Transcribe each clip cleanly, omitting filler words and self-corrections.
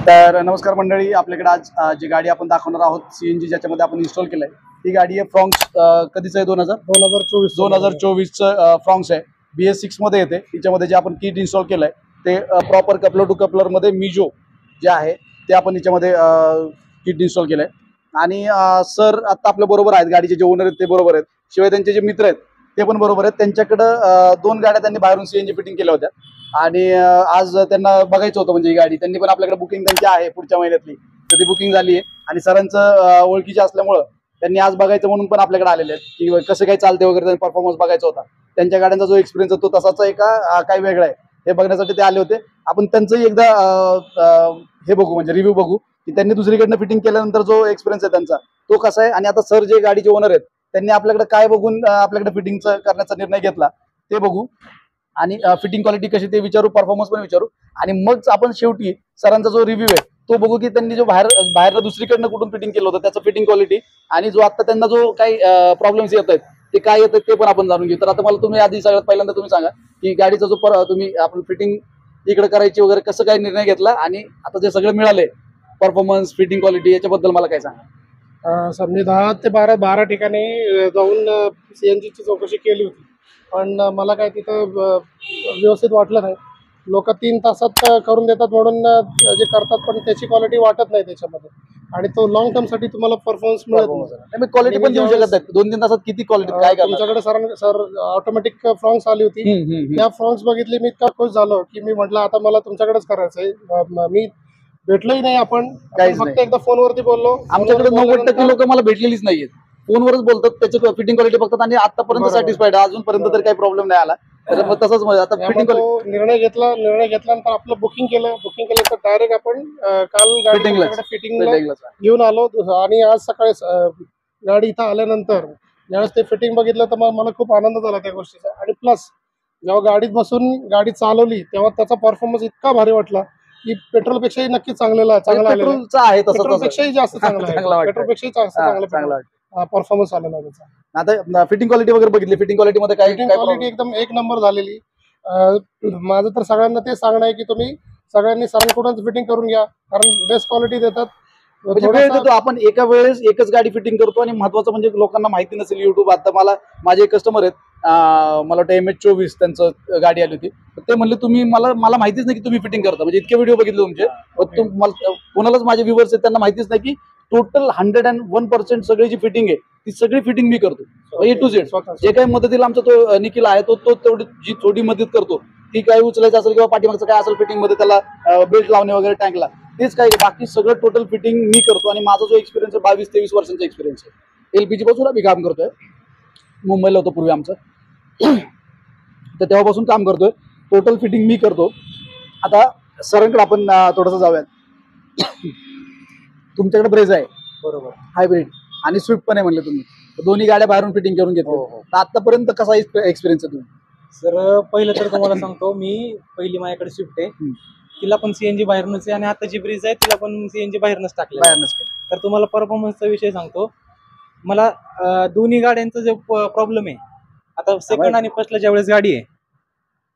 तर नमस्कार मंडळी, आपल्याकडे आज जी गाडी आपण दाखवणार आहोत सीएनजी ज्याच्यामध्ये आपण इन्स्टॉल केलंय ती गाडी आहे फ्रॉन्क्स. कधीच आहे 2024चं फ्रॉन्क्स आहे. BS6 मध्ये येते. तिच्यामध्ये जे आपण किट इन्स्टॉल केलंय ते प्रॉपर कपलर टू कपलर मध्ये मिजो जे आहे ते आपण याच्यामध्ये किट इन्स्टॉल केलंय. आणि सर आता आपल्या बरोबर आहेत, गाडीचे जे ओनर आहेत ते बरोबर आहेत, शिवाय त्यांचे जे मित्र आहेत ते पण बरोबर आहेत. त्यांच्याकडं 2 गाड्या त्यांनी बाहेरून सीएनजी फिटिंग केल्या होत्या आणि आज त्यांना बघायचं होतं. म्हणजे ही गाडी त्यांनी पण आपल्याकडे बुकिंग त्यांची आहे पुढच्या महिन्यातली, तर ती बुकिंग झाली आहे आणि सरांचं ओळखीचे असल्यामुळं त्यांनी आज बघायचं म्हणून पण आपल्याकडे आलेले आहेत की कसं काय चालते वगैरे, त्यांचा परफॉर्मन्स बघायचा होता. त्यांच्या गाड्यांचा जो एक्सपिरियन्स आहे तो तसाच आहे का काय वेगळा आहे हे बघण्यासाठी ते आले होते. आपण त्यांचंही एकदा हे बघू, म्हणजे रिव्ह्यू बघू की त्यांनी दुसरीकडनं फिटिंग केल्यानंतर जो एक्सपिरियन्स आहे त्यांचा तो कसा आहे. आणि आता सर जे गाडीचे ओनर आहेत त्यांनी आपल्याकडे काय बघून आपल्याकडे फिटिंगचं करण्याचा निर्णय घेतला ते बघू आणि फिटिंग क्वालिटी कशी ते विचारू, परफॉर्मन्स पण विचारू आणि मग आपण शेवटी सरांचा जो रिव्ह्यू आहे तो बघू की त्यांनी जो बाहेर दुसरीकडनं कुठून फिटिंग केलं होतं त्याचं फिटिंग क्वालिटी आणि जो आता त्यांना जो काही प्रॉब्लेम्स येत आहेत ते काय येतात ते पण आपण जाणून घेऊ. तर आता मला तुम्ही आधी सगळ्यात पहिल्यांदा तुम्ही सांगा की गाडीचा जो तुम्ही आपण फिटिंग इकडे करायची वगैरे कसं काय निर्णय घेतला आणि आता जे सगळं मिळाले परफॉर्मन्स फिटिंग क्वालिटी याच्याबद्दल मला काय सांगा. सर मी 10 ते 12 ठिकाणी जाऊन सीएनजीची चौकशी केली होती, पण मला काय तिथं व्यवस्थित वाटलं नाही. लोक 3 तासात करून देतात म्हणून जे करतात पण त्याची क्वालिटी वाटत नाही त्याच्यामध्ये, आणि तो लॉंग टर्मसाठी तुम्हाला परफॉर्मन्स मिळत नाही. क्वालिटी पण देऊ शकत नाही 2-3 तासात किती क्वालिटी काय तुमच्याकडे सर ऑटोमॅटिक फ्रॉन्क्स आली होती. त्या फ्रॉन्क्स बघितली, मी इतका खुश झालो की मी म्हटलं आता मला तुमच्याकडेच करायचंय. मी भेटलोही नाही, आपण फक्त एकदा फोनवरती बोललो. आमच्याकडे 90% लोक मला भेटलेलीच नाहीयेत, फोनवरच बोलतात, त्याची फिटिंग क्वालिटी बघतात आणि आतापर्यंत सॅटिस्फाईड, अजूनपर्यंत तर काही प्रॉब्लेम नाही आला. तर मग तसंच आता फिटिंग निर्णय घेतल्यानंतर आपलं बुकिंग केलं तर डायरेक्ट आपण काल गाडी फिटिंगला घेऊन आलो. आणि आज सकाळी गाडी इथं आल्यानंतर ज्यावेळेस ते फिटिंग बघितलं तर मला खूप आनंद झाला त्या गोष्टीचा. आणि प्लस जेव्हा गाडीत बसून गाडी चालवली तेव्हा त्याचा परफॉर्मन्स इतका भारी वाटला की पेट्रोलपेक्षाही नक्की चांगला आहे. पेट्रोलपेक्षाही जास्त चांगला आहे. पेट्रोलपेक्षाही चांगला परफॉर्मन्स आलेला आहे त्याचा. आता फिटिंग क्वालिटी वगैरे बघितली, फिटिंग क्वालिटी मध्ये काय क्वालिटी एकदम एक नंबर झालेली. माझं तर सगळ्यांना ते सांगणं आहे की तुम्ही सगळ्यांनी सरांकडूनच फिटिंग करून घ्या, कारण बेस्ट क्वालिटी देतात. वेळ देतो आपण, एका वेळेस एकच गाडी फिटिंग करतो. आणि महत्वाचं म्हणजे लोकांना माहिती नसेल युट्यूब, आता माझे एक कस्टमर आहेत, मला वाटतं MH24 त्यांचं गाडी आली होती, ते म्हणले तुम्ही मला माहितीच नाही की तुम्ही फिटिंग करता, म्हणजे इतके व्हिडिओ बघितले तुमचे. कोणालाच माझे व्ह्युअर्स आहेत त्यांना माहितीच नाही की टोटल 101% सगळी जी फिटिंग आहे ती सगळी फिटिंग मी करतो A to Z. जे काही मदतीला आमचा तो निखिल आहे तो तेवढी जी थोडी मदत करतो, ती काही उचलायचं असेल किंवा पाठीमागचं काय असेल फिटिंग मध्ये त्याला बेल्ट लावणे वगैरे टँकला, तेच काय बाकी सगळं टोटल फिटिंग मी करतो. आणि माझा जो एक्सपिरियन्स आहे 22-23 वर्षांचा एक्सपिरियन्स आहे. LPG पासून आम्ही काम करतोय, मुंबईला होतो पूर्वी आमचं, तर तेव्हापासून काम करतोय. टोटल फिटिंग मी करतो. आता सरांकडे आपण थोडंसं जाऊयात. तुमच्याकडे ब्रेझा आहे बरोबर, हायब्रिड आणि स्विफ्ट पण आहे म्हणले तुम्ही, दोन्ही गाड्या बाहेरून फिटिंग करून घेतल्या. तर आतापर्यंत कसा एक्सपिरियन्स आहे तुम्ही? सर पहिलं तर तुम्हाला सांगतो, मी पहिली माझ्याकडे स्विफ्ट आहे, तिला पण CNG बाहेरनच आहे, आणि आता जी ब्रिज आहे तिला पण CNG बाहेरनच टाकलं. तर तुम्हाला परफॉर्मन्सचा विषय सांगतो. मला दोन्ही गाड्यांचा जो प्रॉब्लेम आहे, आता सेकंड आणि फर्स्टला ज्यावेळेस गाडी आहे,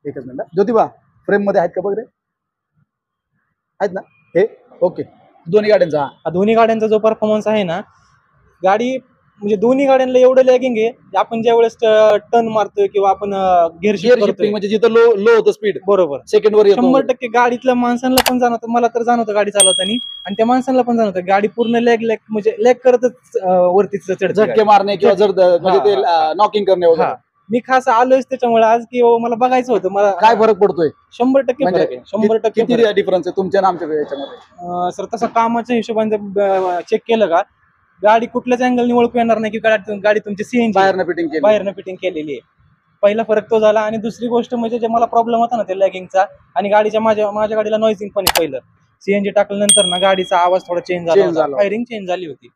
एकच मिनिट, ज्योतिबा फ्रेम मध्ये आहेत का बघ रे? आहेत ना हे? ओके, दोन्ही गाड्यांचा जो परफॉर्मन्स आहे ना, गाडी म्हणजे दोन्ही गाड्यांना एवढं लॅगिंग आहे, आपण ज्या वेळेस टर्न मारतोय किंवा आपण गिअर शिफ्टिंग म्हणजे जिथं लो होतं स्पीड, बरोबर सेकंड वर 100% गाडीतल्या माणसांना पण जाणवतं, मला तर जाणवतं गाडी चालवताना, आणि त्या माणसांना पण जाणवतं गाडी पूर्ण लॅग करतच वरती झटके मारणे किंवा जर म्हणजे ते नॉकिंग करणे वगैरे. मी खास आलोच त्याच्यामुळे आज की मला बघायचं होतं मला काय फरक पडतोय. 100% फरक आहे. 100% किती डिफरन्स आहे तुमच्या आमच्या याच्यामध्ये? सर तसं कामाच्या हिशोबाने चेक केलं का, गाडी कुठल्याच अँगलनी ओळखू येणार नाही की गाडी तुमची CNG बाहेरनं फिटिंग केलेली आहे. पहिला फरक तो झाला. आणि दुसरी गोष्ट म्हणजे जे मला प्रॉब्लेम होता ना ते लॅगिंगचा, आणि गाडीच्या माझ्या गाडीला नॉइजिंग पण आहे. पहिलं CNG टाकल्यानंतर ना गाडीचा आवाज थोडा चेंज झाला, फायरिंग चेंज झाली होती.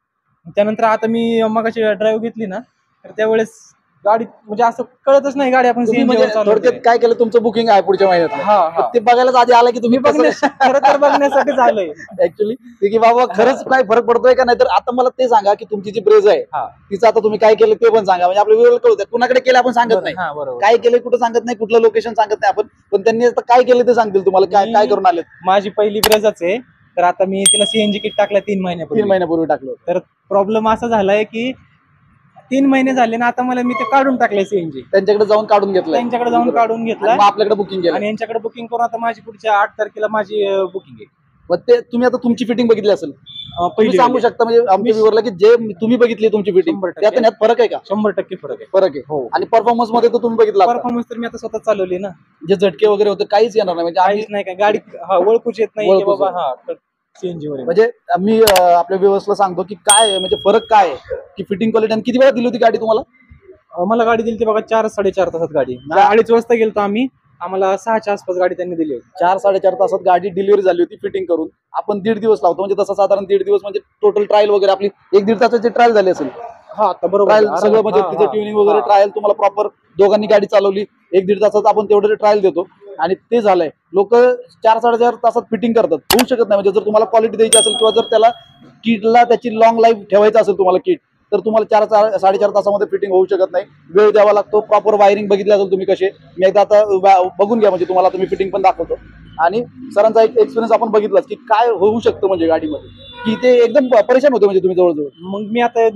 त्यानंतर आता मी मगाची ड्राईव्ह घेतली ना, तर त्यावेळेस गाडी म्हणजे असं कळतच नाही गाडी आपण थोडक्यात काय केलं, तुमचं बुकिंग आहे पुढच्या महिन्यात, ते बघायलाच आधी आलं की तुम्ही खरं तर बघण्यासाठी झालंय ऍक्च्युली की बाबा खरंच काय फरक पडतोय का नाही. तर आता मला ते सांगा की तुमची जी ब्रेज आहे तिचं आता तुम्ही काय केलं ते पण सांगा, म्हणजे आपल्या व्हिडिओ कळू द्या. कुणाकडे केलं आपण सांगत नाही, काय केलं कुठं सांगत नाही, कुठलं लोकेशन सांगत नाही आपण, पण त्यांनी आता काय केलं ते सांगतील तुम्हाला, काय करून आले. माझी पहिली ब्रेजाच आहे, तर आता मी तिला सीएनजी किट टाकला 3 3 महिन्यापूर्वी. महिन्यापूर्वी टाकलं होतं. प्रॉब्लेम असा झालाय की 3 महिने झाले ना, आता मला मी ते काढून टाकलंय सीएनजी. त्यांच्याकडे जाऊन काढून घेतलं, त्यांच्याकडे जाऊन काढून घेतला मग आपल्याकडे बुकिंग केलं. आणि यांच्याकडे बुकिंग करून आता माझी पुढच्या 8 तारखेला माझी बुकिंग आहे. मग ते तुम्ही आता तुमची फिटिंग बघितली असेल, तुम्ही पहिली सांगू शकता म्हणजे आमच्या व्ह्यूअरला की जे तुम्ही बघितली तुमची फिटिंग 100% त्यात आणि यात फरक आहे का? 100% फरक आहे. फरक आहे. हो. आणि परफॉर्मन्स मध्ये तर तुम्ही बघितला आता. परफॉर्मन्स तर मी आता स्वतः चालवली ना, जे झटके वगैरे होते काहीच येणार नाही म्हणजे आम्ही काहीच नाही, काय गाडी ओळखूच येत नाही की ओळखूच बाबा हा सीएनजी वर आहे. म्हणजे मी आपल्या व्ह्यूअर्सला सांगतो की काय आहे, म्हणजे फरक काय आहे की फिटिंग क्वालिटी. आणि किती वेळा दिली होती गाडी तुम्हाला? मला गाडी दिली ती बघा 4-4.5 तासात गाडी. 2:30 वाजता गेलतो आम्ही, आम्हाला 6च्या आसपास गाडी त्यांनी दिली होती. 4-4.5 तासात गाडी डिलिव्हरी झाली होती फिटिंग करून. आपण 1.5 दिवस लावतो म्हणजे तसं साधारण 1.5 दिवस म्हणजे टोटल ट्रायल वगैरे आपली 1-1.5 तासाची ट्रायल झाली असेल. हा आता बरोबर ट्रायल आहे. सगळं म्हणजे तिचं ट्युनिंग वगैरे ट्रायल तुम्हाला प्रॉपर दोघांनी गाडी चालवली 1-1.5 तासात आपण तेवढं ट्रायल देतो आणि ते झालंय. लोक 4-4.5 तासात फिटिंग करतात, होऊ शकत नाही. म्हणजे जर तुम्हाला क्वालिटी द्यायची असेल किंवा जर त्याला किटला त्याची लॉंग लाईफ ठेवायचं असेल तुम्हाला किट, तर तुम्हाला 4-4.5 तासामध्ये फिटिंग होऊ शकत नाही. वेळ द्यावा लागतो. प्रॉपर वायरिंग बघितली असेल तुम्ही कसे, मी एकदा आता बघून घ्या म्हणजे तुम्हाला तुम्ही फिटिंग पण दाखवतो. आणि सरांचा एक एक्सपिरियन्स आपण बघितला की काय होऊ शकतं म्हणजे गाडीमध्ये, की ते एकदम परेशान होते म्हणजे तुम्ही जवळजवळ. मग मी आता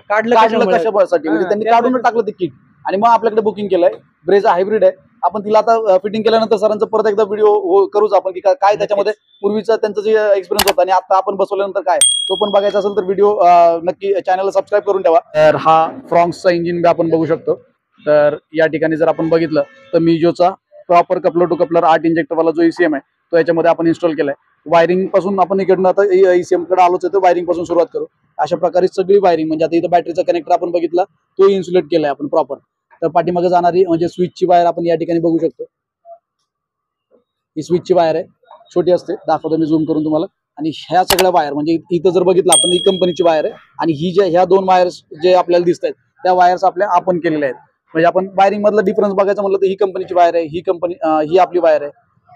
काढलं कशासाठी म्हणजे त्यांनी काढून टाकलं ते किट आणि मग आपल्याकडे बुकिंग केलंय. ब्रेझा हायब्रिड आहे. आपण तिला आता फिटिंग केल्यानंतर सरांचं परत एकदा व्हिडिओ करूच आपण की काय त्याच्यामध्ये पूर्वीचा त्यांचं जे एक्सपिरियन्स होता आणि आता आपण बसवल्यानंतर काय, तो पण बघायचा असेल तर व्हिडिओ नक्की चॅनलला सबस्क्राईब करून ठेवा. तर हा फ्रॉन्क्सचा इंजिन आपण बघू शकतो. तर या ठिकाणी जर आपण बघितलं तर मिजोचा प्रॉपर कपलर टू कपलर 8 इंजेक्टरवाला जो ECM आहे तो याच्यामध्ये आपण इन्स्टॉल केलाय. वायरिंग पासून आपण इकडनं आता ECM कडे आलोच आहे तर वायरिंग पासून सुरुवात करू. अशा प्रकारे सगळी वायरिंग म्हणजे आता इथं बॅटरीचा कनेक्टर आपण बघितला तो इन्सुलेट केलाय आपण प्रॉपर. तर पाठीमागे जाणारी म्हणजे स्विचची वायर आपण या ठिकाणी बघू शकतो. ही स्विचची वायर आहे, छोटी असते, दाखवतो मी झूम करून तुम्हाला. आणि ह्या सगळ्या वायर म्हणजे इथं जर बघितलं आपण ही कंपनीची वायर आहे आणि ही जे ह्या 2 वायर्स जे आपल्याला दिसत आहेत त्या वायर्स आपल्या आपण केलेल्या आहेत. म्हणजे आपण वायरिंग मधला डिफरन्स बघायचं म्हटलं तर ही कंपनीची वायर आहे, ही आपली वायर आहे,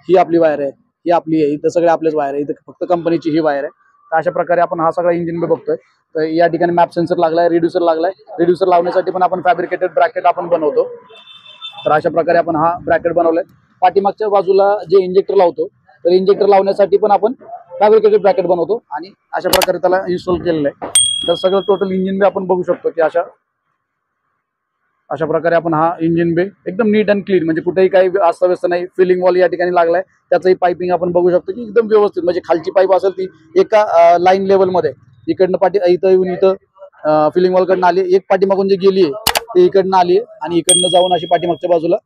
ही आपली वायर आहे, ही आपली आहे, इथं सगळे आपलेच वायर आहे, इथं फक्त कंपनीची ही वायर आहे. तर अशा प्रकारे आपण हा सगळा इंजिन बी बघतोय. तर या ठिकाणी मॅप सेन्सर लागलाय, रिड्युसर लागलाय. रिड्युसर लावण्यासाठी पण आपण फॅब्रिकेटेड ब्रॅकेट आपण बनवतो. तर अशा प्रकारे आपण हा ब्रॅकेट बनवलाय. पाठीमागच्या बाजूला जे इंजेक्टर लावतो तर इंजेक्टर लावण्यासाठी पण आपण फॅब्रिकेटेड ब्रॅकेट बनवतो आणि अशा प्रकारे त्याला इन्स्टॉल केलेलं आहे. तर सगळं टोटल इंजिन बी आपण बघू शकतो की अशा प्रकारे आपण हा इंजिन बे एकदम नीट अँड क्लीन म्हणजे कुठेही काही अस्ताव्यस्त नाही. फिलिंग वॉल या ठिकाणी लागलाय, त्याचंही पाइपिंग आपण बघू शकतो की एकदम व्यवस्थित म्हणजे खालची पाईप असेल ती एका लाईन लेवलमध्ये इकडनं इथं येऊन इथं फिलिंग वॉलकडनं आली, एक पाठीमागून जी गेली आहे ती इकडनं आली आणि इकडनं जाऊन अशी पाठीमागच्या बाजूला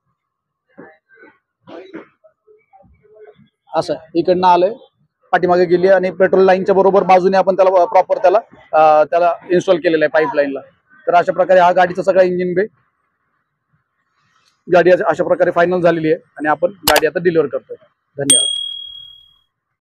असं इकडनं आलंय, पाठीमागे गेली आणि पेट्रोल लाईनच्या बरोबर बाजूने आपण त्याला प्रॉपर त्याला इन्स्टॉल केलेलं आहे पाईपलाईनला. तर अशा प्रकारे हा गाडीचा सगळा इंजिन बे गाडी अशा प्रकारे फायनल झालेली आहे आणि आपण गाडी आता डिलिव्हर करतोय. धन्यवाद.